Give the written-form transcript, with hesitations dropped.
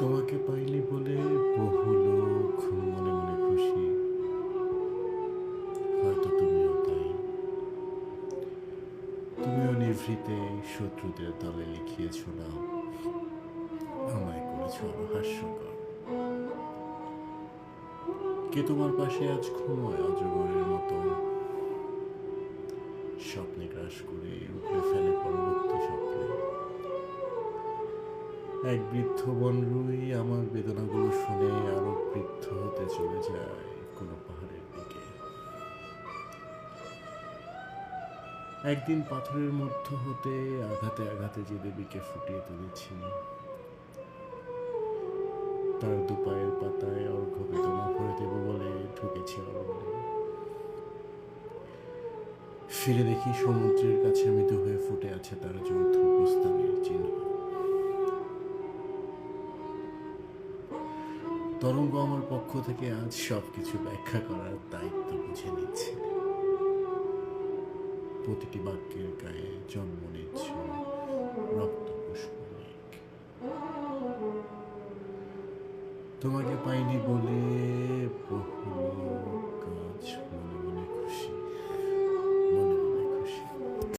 তোমাকে পাইনি বলে বহু লোক মনে মনে খুশি, হয়তো তুমিও তাই। তুমিও নিভৃতে শত্রুদের দলে লিখিয়েছ নাম, আমায় করেছ আরো হাস্যকর। কে তোমার পাশে আজ ঘুমোয় অজগরের মতো, স্বপ্নে গ্রাস করে উপড়ে ফেলে পরবর্তী স্বপ্নে। এক বৃদ্ধ বনরুই আমার বেদনাগুলো শুনে আরো বৃদ্ধ হতে চলে যায় কোনো পাহাড়ের দিকে। একদিন পাথরের মধ্য হতে আঘাতে আঘাতে যে দেবীকে ফুটিয়ে তুলেছি, তার দুপায়ের পাতায় অর্ঘ্য বেদনা ভরে দেব বলে ঢুকেছি অরণ্যে। ফিরে দেখি সমুদ্রের কাছে মৃদু হয়ে ফুটে আছে তার যৌথ প্রস্থানের চিহ্ন। তরঙ্গ আমার পক্ষ থেকে আজ সবকিছু ব্যাখ্যা করার দায়িত্ব বুঝে নিচ্ছে। প্রতিটি বাক্যের গায়ে জন্ম নিচ্ছে রক্ত পুষ্পমেঘ। তোমাকে পাইনি বলে বহু কাজ মনে মনে